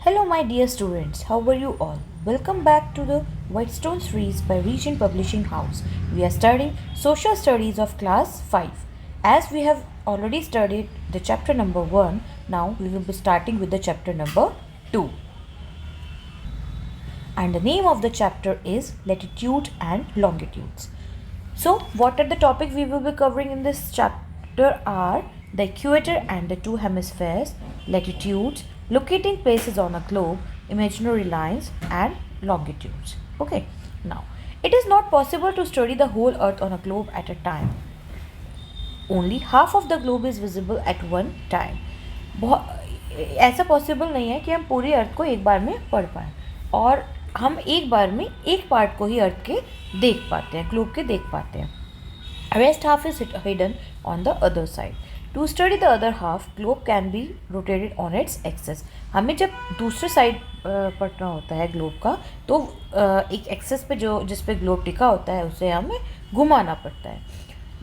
Hello, my dear students. How are you all? Welcome back to the Whitestone series by Region Publishing House. We are studying Social Studies of Class 5. As we have already studied the chapter number 1, now we will be starting with the chapter number 2. And the name of the chapter is Latitude and Longitudes. So, what are the topics we will be covering in this chapter are the equator and the two hemispheres, latitudes, locating places on a globe, imaginary lines, and longitudes. Okay, now it is not possible to study the whole earth on a globe at a time. Only half of the globe is visible at one time. ऐसा possible नहीं है कि हम पूरी अर्थ को एक बार में पढ़ पाएँ और हम एक बार में एक पार्ट को ही अर्थ के देख पाते हैं, ग्लोब के देख पाते हैं. Rest half is hidden on the other side. To study the other half, globe can be rotated on its axis. हमें जब दूसरे साइड पढ़ना होता है ग्लोब का तो एक एक्सेस पे जो जिस पे ग्लोब टिका होता है उसे हमें घुमाना पड़ता है.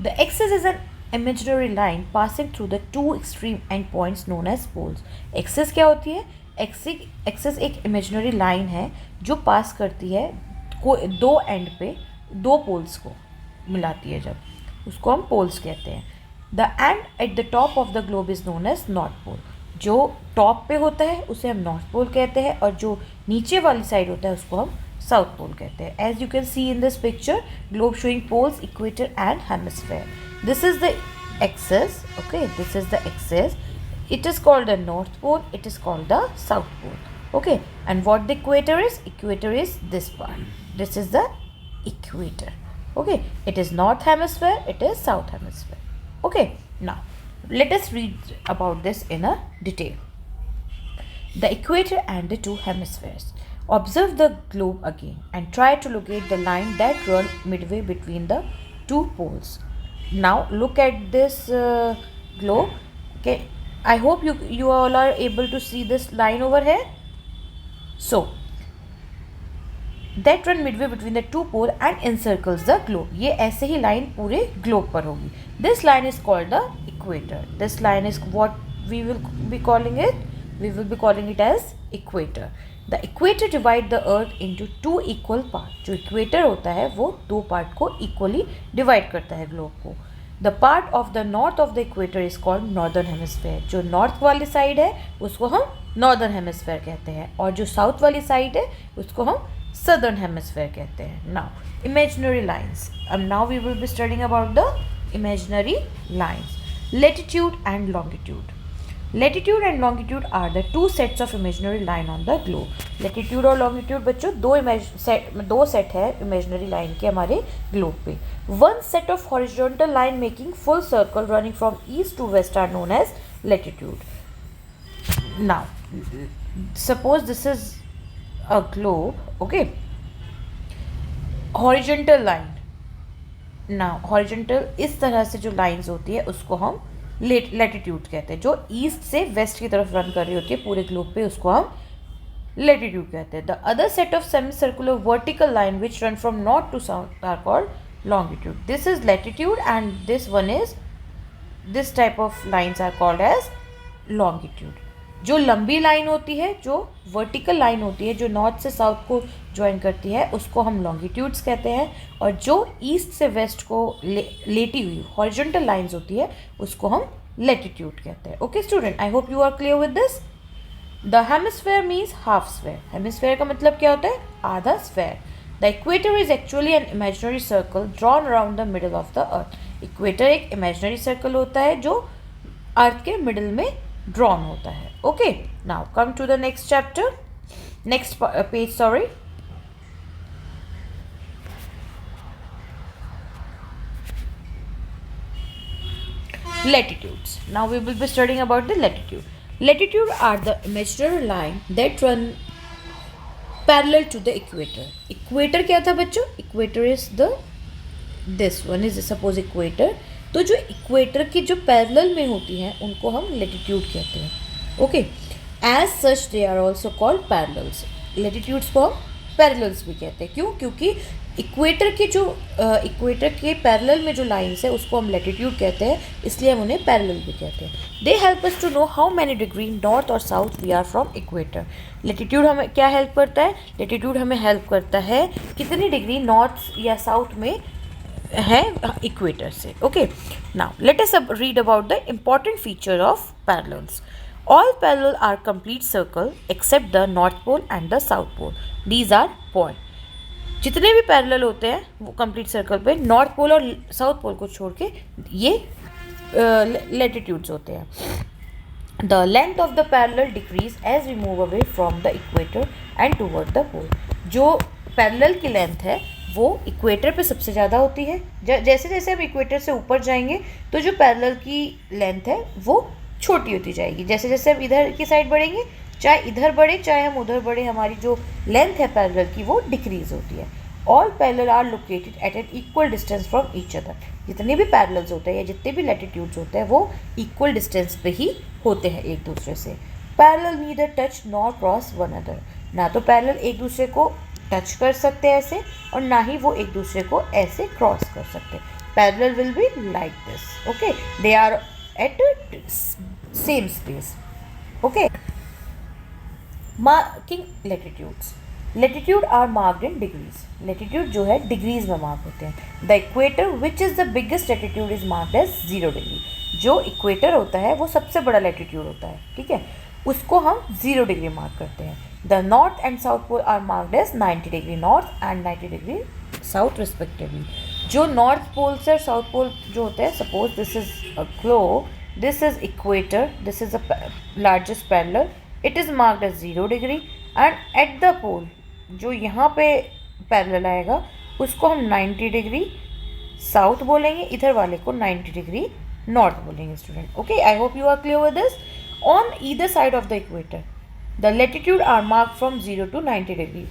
The axis is an imaginary line passing through the two extreme end points known as poles. Axis क्या होती है? एक्सिस एक इमेजिनरी लाइन है जो पास करती है दो एंड पे दो पोल्स को मिलाती है, जब उसको हम पोल्स कहते हैं. The end at the top of the globe is known as north pole. जो टॉप पे होता है उसे हम नॉर्थ पोल कहते हैं और जो नीचे वाली साइड होता है उसको हम साउथ पोल कहते हैं. As you can see in this picture, globe showing poles, equator and hemisphere. This is the axis. Okay, this is the axis. It is called the North Pole, it is called the South Pole. Okay, and what the equator is? Equator is this part. This is the equator. Okay, it is North Hemisphere, it is South Hemisphere. Okay, now let us read about this in a detail. The equator and the two hemispheres. Observe the globe again and try to locate the line that runs midway between the two poles. Now look at this globe. Okay, I hope you all are able to see this line over here. So that run midway between the two pole and encircles the globe. ये ऐसे ही line पूरे globe पर होगी. This line is called the equator. This line is what we will be calling it. We will be calling it as equator. The equator divide the earth into two equal parts. जो equator होता है वो दो part को equally divide करता है globe को. The part of the north of the equator is called northern hemisphere. जो north वाली side है उसको हम northern hemisphere कहते हैं और जो south वाली side है उसको हम southern hemisphere कहते हैं. Now, imaginary lines. Now we will be studying about the imaginary lines. Latitude and longitude. Latitude and longitude are the two sets of imaginary line on the globe. Latitude और longitude बच्चों दो set है imaginary line के हमारे globe पे. One set of horizontal line making full circle running from east to west are known as latitude. Now, suppose this is a globe. Okay, horizontal line. Now, horizontal इस तरह से जो lines होती है उसको हम लेटीट्यूड कहते हैं. जो ईस्ट से वेस्ट की तरफ रन कर रही होती है पूरे ग्लोब पे उसको हम लेटीट्यूड कहते हैं. The other set of semi circular vertical line which run from north to south are called longitude. This is latitude and this one is this type of lines are called as longitude. जो लंबी line होती है, जो vertical line होती है, जो north से south को ज्वाइन करती है उसको हम लॉन्गिट्यूड्स कहते हैं और जो ईस्ट से वेस्ट को लेटी हुई हॉरिजॉन्टल लाइंस होती है उसको हम लेटीट्यूड कहते हैं. Okay student, I hope you are clear with this. The hemisphere means half sphere. Hemisphere का मतलब क्या होता है? आधा sphere. The equator is actually an imaginary circle drawn around the middle of the earth. Equator एक imaginary circle होता है जो अर्थ के मिडल में ड्रॉन होता है. Okay, now come to the next chapter, next page. Sorry, latitudes. Now we will be studying about the latitude. Latitude are the imaginary line that run parallel to the equator. Equator क्या था बच्चों? Equator is the this one is suppose equator. तो जो equator की जो parallel में होती हैं उनको हम latitude कहते हैं. Okay, as such they are also called parallels. Latitudes को हम parallels भी कहते हैं. क्यों? क्योंकि इक्वेटर के पैरेलल में जो लाइंस है उसको हम लैटिट्यूड कहते हैं, इसलिए हम उन्हें पैरेलल भी कहते हैं। They help us to know how many degree north और south we are from equator. Latitude हमें क्या हेल्प करता है? लैटिट्यूड हमें हेल्प करता है कितनी डिग्री नॉर्थ या साउथ में है इक्वेटर से। Okay, now let us read about the important feature of parallels. All parallel are complete circle except the north pole and the south pole. These are point. जितने भी parallel होते हैं वो complete circle पे north pole और south pole को छोड़ के ये लैटिट्यूड्स होते हैं। The length of the parallel decrease as we move away from the equator and toward the pole. जो पैरेलल की लेंथ है वो इक्वेटर पे सबसे ज़्यादा होती है। जैसे जैसे हम इक्वेटर से ऊपर जाएंगे तो जो पैरेलल की लेंथ है वो छोटी होती जाएगी। जैसे जैसे हम इधर की साइड बढ़ेंगे, चाहे इधर बढ़े चाहे हम उधर बढ़े, हमारी जो लेंथ है पैरेलल की वो डिक्रीज होती है। All parallel are located at an equal distance from each other. जितने भी पैरेलल्स होते हैं या जितने भी लैटिट्यूड्स होते हैं वो इक्वल डिस्टेंस पे ही होते हैं एक दूसरे से। Parallel neither touch nor cross one other. ना तो पैरेलल एक दूसरे को टच कर सकते हैं ऐसे, और ना ही वो एक दूसरे को ऐसे क्रॉस कर सकते। Parallel will be like this. Okay, they are at same space. Okay, marking latitudes. Latitude are marked in degrees. Latitude जो है डिग्रीज में मार्क होते हैं। The equator which is the biggest latitude is marked as 0 degree. जो equator होता है वो सबसे बड़ा लैटिट्यूड होता है, ठीक है, उसको हम 0 डिग्री मार्क करते हैं। The north and south pole are marked as 90 degree north and 90 degree south respectively. जो नॉर्थ पोल से साउथ पोल जो होते हैं, suppose this is a globe, this is equator, this is the largest parallel, it is marked as 0 degree and at the pole जो यहाँ पे parallel आएगा उसको हम 90 डिग्री साउथ बोलेंगे, इधर वाले को 90 डिग्री नॉर्थ बोलेंगे student. Okay, I hope you are clear with this. On either side of the equator the latitude are mark from 0 to 90 degree.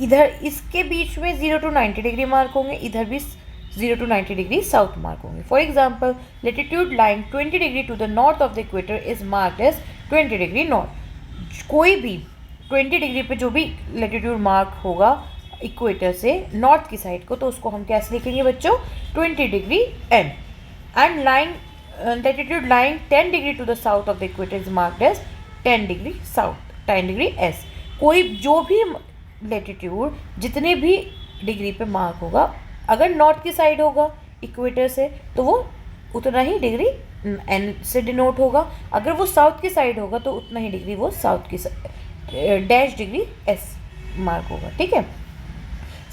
इधर इसके बीच में 0 to 90 डिग्री मार्क होंगे, इधर भी 0 to 90 डिग्री साउथ मार्क होंगे। For example, latitude line 20 degree to the north of the equator is marked as 20 degree north. कोई भी 20 degree पे जो भी लेटिट्यूड मार्क होगा इक्वेटर से नॉर्थ की साइड को, तो उसको हम कैसे लिखेंगे बच्चों? 20 degree N. And line latitude line 10 degree to the south of the equator is marked as 10 degree south, 10 degree S. कोई जो भी लेटिट्यूड जितने भी डिग्री पे मार्क होगा, अगर नॉर्थ की साइड होगा इक्वेटर से तो वो उतना ही डिग्री एन से डिनोट होगा, अगर वो साउथ की साइड होगा तो उतना ही डिग्री वो साउथ की डैश डिग्री एस मार्क होगा, ठीक है।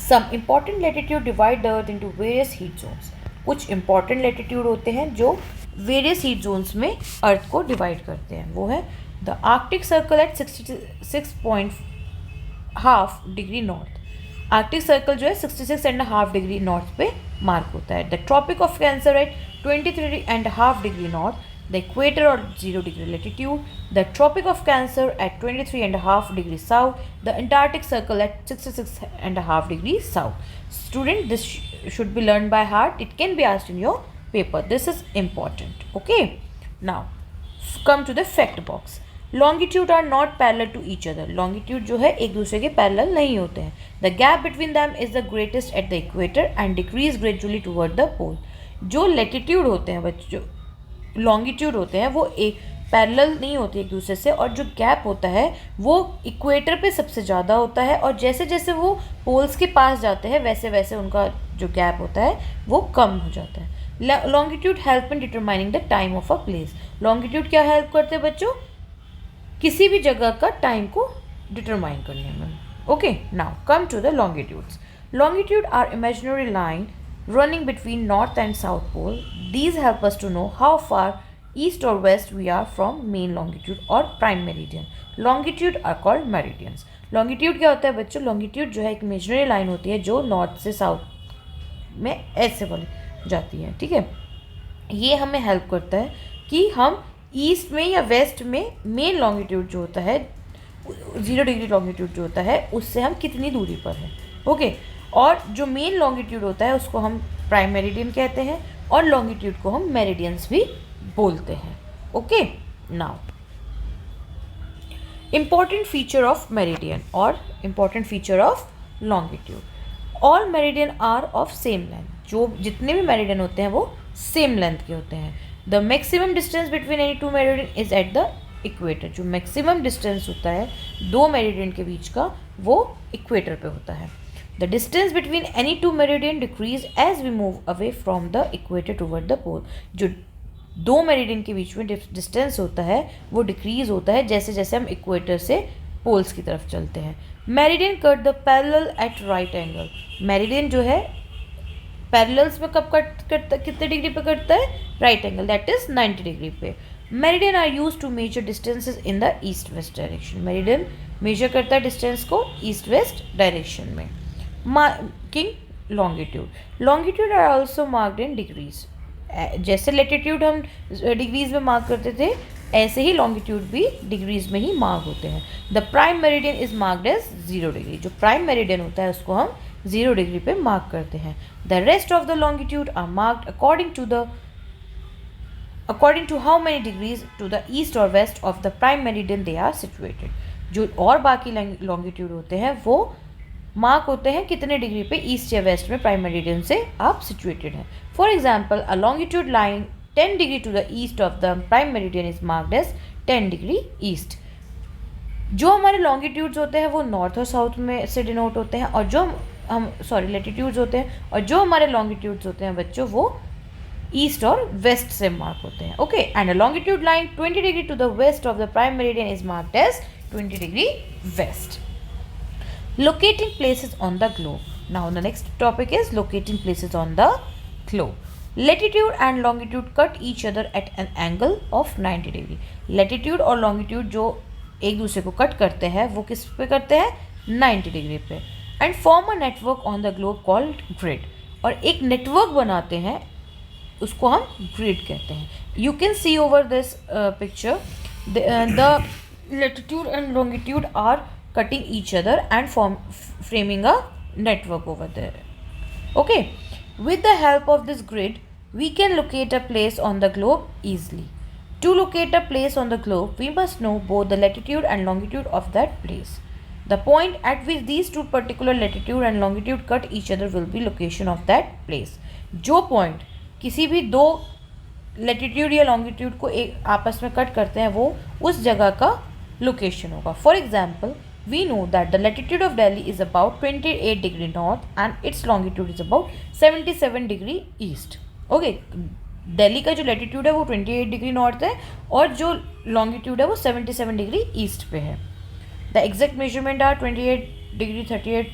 Some important latitude divide the earth into various heat zones. कुछ इंपॉर्टेंट लेटिट्यूड होते हैं जो वेरियस हीट जोन्स में अर्थ को डिवाइड करते हैं। वो है the arctic circle at 66.5 degree north. Arctic circle जो है 66.5 डिग्री नॉर्थ पे मार्क होता है। The tropic of cancer at 23.5 degree north, the equator और 0 degree latitude, the tropic of cancer at 23.5 degree south, the antarctic circle at 66.5 degree south. Student, this should be learn by heart, it can be asked in your paper, this is important. Okay, now come to the fact box. Longitude are not parallel to each other. Longitude जो है एक दूसरे के parallel नहीं होते हैं. The gap between them is the greatest at the equator and decrease gradually toward the pole. जो latitude होते हैं बच्चों, जो longitude होते हैं वो एक पैरेलल नहीं होते एक दूसरे से, और जो गैप होता है वो इक्वेटर पे सबसे ज़्यादा होता है, और जैसे जैसे वो पोल्स के पास जाते हैं वैसे वैसे उनका जो गैप होता है वो कम हो जाता है. Longitude help in determining the time of a place. Longitude क्या हेल्प करते हैं बच्चों? किसी भी जगह का टाइम को डिटरमाइन करने में. Okay, now come to the longitudes. Longitude are imaginary line running between north and south pole. These help us to know how far east or west we are from main longitude or prime meridian. Longitude are called meridians. Longitude क्या होता है बच्चों? Longitude जो है एक imaginary line होती है जो नॉर्थ से साउथ में ऐसे वाली जाती है, ठीक है. ये हमें हेल्प करता है कि हम ईस्ट में या वेस्ट में मेन लॉन्गिट्यूड जो होता है 0 डिग्री लॉन्गिट्यूड जो होता है उससे हम कितनी दूरी पर हैं. ओके, और जो मेन लॉन्गिट्यूड होता है उसको हम प्राइम मेरिडियन कहते हैं और लॉन्गिट्यूड को हम मेरिडियंस भी बोलते हैं. Okay, now important feature of meridian और important feature of longitude. All meridian are of same length, जो जितने भी मेरिडियन होते हैं वो सेम लेंथ के होते हैं. The maximum distance between any two meridian is at the equator. जो मैक्सिमम डिस्टेंस होता है दो मेरिडियन के बीच का वो इक्वेटर पे होता है. The distance between any two meridian decreases as we move away from the equator toward the pole. जो दो मेरिडियन के बीच में डिस्टेंस होता है वो डिक्रीज होता है जैसे जैसे हम इक्वेटर से पोल्स की तरफ चलते हैं. Meridian cut the parallel at right angle. Meridian जो है पैरेलल्स में कब कट करता, कितने डिग्री पे कटता है? Right angle, that is 90 degree पे. Meridian are use to measure distances in the east west direction. Meridian measure करता है डिस्टेंस को ईस्ट वेस्ट डायरेक्शन में. Marking longitude. Longitude are also marked in degrees. जैसे latitude हम degrees में mark करते थे ऐसे ही लॉन्गिट्यूड भी डिग्रीज में ही मार्क होते हैं. The prime meridian is marked as 0 degree. जो प्राइम मेरिडियन होता है उसको हम 0 डिग्री पे मार्क करते हैं. The rest of the longitude are marked according to how many degrees to the east और west of the prime meridian they are situated. जो और बाकी लॉन्गिट्यूड होते हैं वो मार्क होते हैं कितने डिग्री पे ईस्ट या वेस्ट में प्राइम मेरिडियन से आप सिचुएटेड हैं. For example a longitude line 10 degree to the east of the prime meridian is marked as 10 degree east. जो हमारे लॉन्गिट्यूड्स होते हैं वो नॉर्थ और साउथ में से डिनोट होते हैं और जो हम लेटीट्यूड्स होते हैं और जो हमारे लॉन्गिट्यूड्स होते हैं बच्चों वो ईस्ट और वेस्ट से मार्क होते हैं. Okay, and a longitude line 20 degree to the west of the prime meridian is marked as 20 degree west. Locating places on the globe. Now the next topic is locating places on the globe. Latitude and longitude cut each other at an angle of 90 degree. Latitude और longitude जो एक दूसरे को cut करते हैं वो किस पे करते हैं? 90 डिग्री पे. And form a network on the globe called grid. और एक नेटवर्क बनाते हैं उसको हम ग्रिड कहते हैं. You can see over this picture the latitude and longitude are cutting each other and framing a network over there. Okay, with the help of this grid we can locate a place on the globe easily. To locate a place on the globe we must know both the latitude and longitude of that place. The point at which these two particular latitude and longitude cut each other will be location of that place. जो point किसी भी दो latitude या longitude को एक आपस में cut करते हैं वो उस जगह का लोकेशन होगा. For example we know that the latitude of Delhi is about 28 degree north and its longitude is about 77 degree east. Okay, Delhi का जो latitude है वो 28 डिग्री नॉर्थ है और जो longitude है वो 77 डिग्री ईस्ट पे है. The exact measurement are 28 degree 38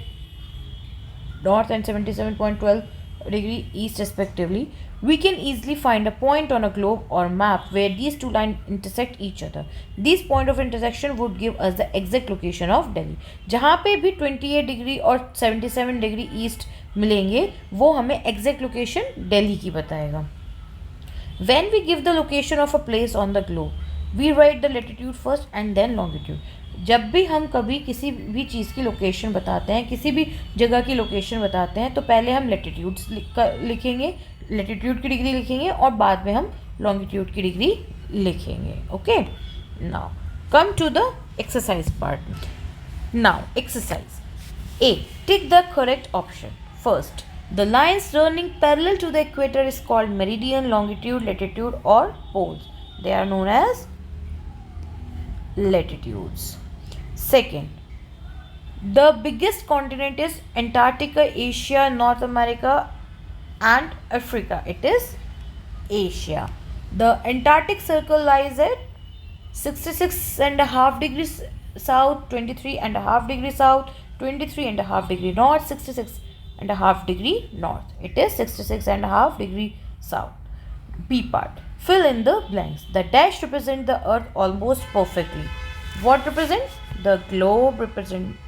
north and 77.12 degree east respectively. We can easily find a point on a globe or map where these two lines intersect each other. These point of intersection would give us the exact location of Delhi. जहाँ पे भी 28 degree और 77 degree east मिलेंगे वो हमें exact location Delhi की बताएगा. When we give the location of a place on the globe, we write the latitude first and then longitude. जब भी हम कभी किसी भी चीज़ की लोकेशन बताते हैं, किसी भी जगह की लोकेशन बताते हैं तो पहले हम लेटीट्यूड्स लिखेंगे, लेटीट्यूड की डिग्री लिखेंगे और बाद में हम लॉन्गिट्यूड की डिग्री लिखेंगे. Okay, now come to the exercise part. Now exercise A, tick the correct option. First, the lines running parallel to the equator is called meridian, longitude, latitude और poles. They are known as latitudes. Second, the biggest continent is Antarctica, Asia, North America and Africa. It is Asia. The Antarctic Circle lies at 66.5 degrees south, 23.5 degrees south, 23.5 degree north, 66.5 degree north. It is 66.5 degree south. B part. Fill in the blanks. The dash represents the earth almost perfectly. What represents? The globe represents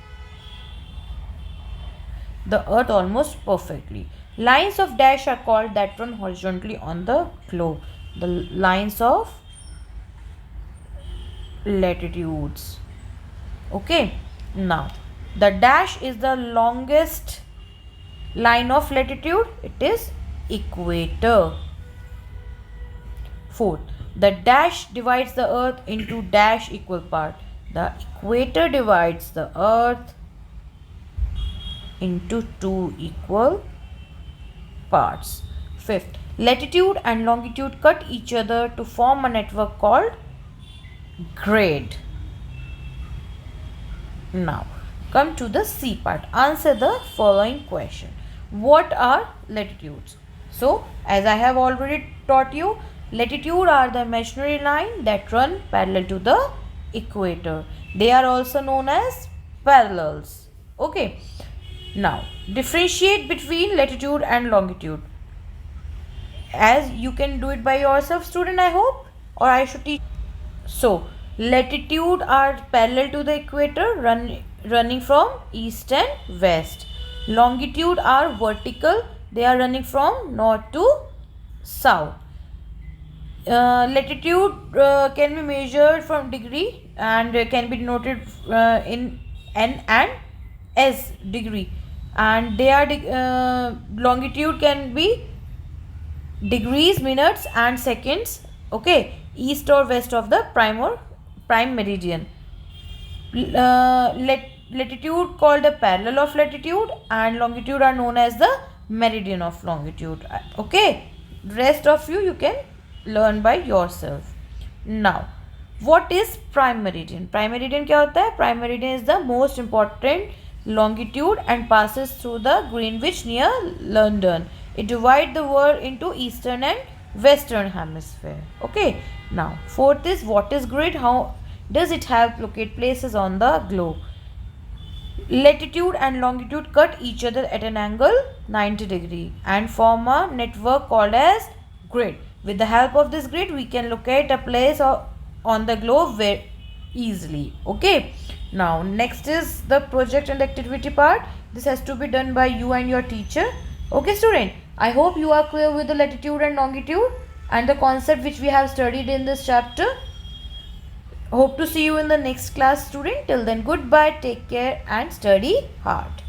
the earth almost perfectly. Lines of dash are called that run horizontally on the globe. The lines of latitudes. Okay. Now, the dash is the longest line of latitude. It is equator. Fourth, the dash divides the earth into dash equal part. The equator divides the earth into two equal parts. Fifth, latitude and longitude cut each other to form a network called grid. Now, come to the C part. Answer the following question. What are latitudes? So, as I have already taught you, latitude are the imaginary line that run parallel to the equator. They are also known as parallels. Okay. Now, differentiate between latitude and longitude. As you can do it by yourself, student, I hope, or I should teach. So, latitude are parallel to the equator, running from east and west. Longitude are vertical, they are running from north to south. Latitude can be measured from degree and can be denoted in N and S degree, and they are longitude can be degrees, minutes and seconds. Okay, east or west of the prime meridian. Latitude called the parallel of latitude and longitude are known as the meridian of longitude. Okay, rest of you can learn by yourself. Now, what is prime meridian? Prime meridian क्या होता है? Prime meridian is the most important longitude and passes through the Greenwich near London. It divides the world into eastern and western hemisphere. Okay. Now, fourth is, what is grid? How does it help locate places on the globe? Latitude and longitude cut each other at an angle 90 degree and form a network called as grid. With the help of this grid, we can locate a place on the globe very easily. Okay. Now, next is the project and activity part. This has to be done by you and your teacher. Okay, student. I hope you are clear with the latitude and longitude and the concept which we have studied in this chapter. Hope to see you in the next class, student. Till then, goodbye, take care and study hard.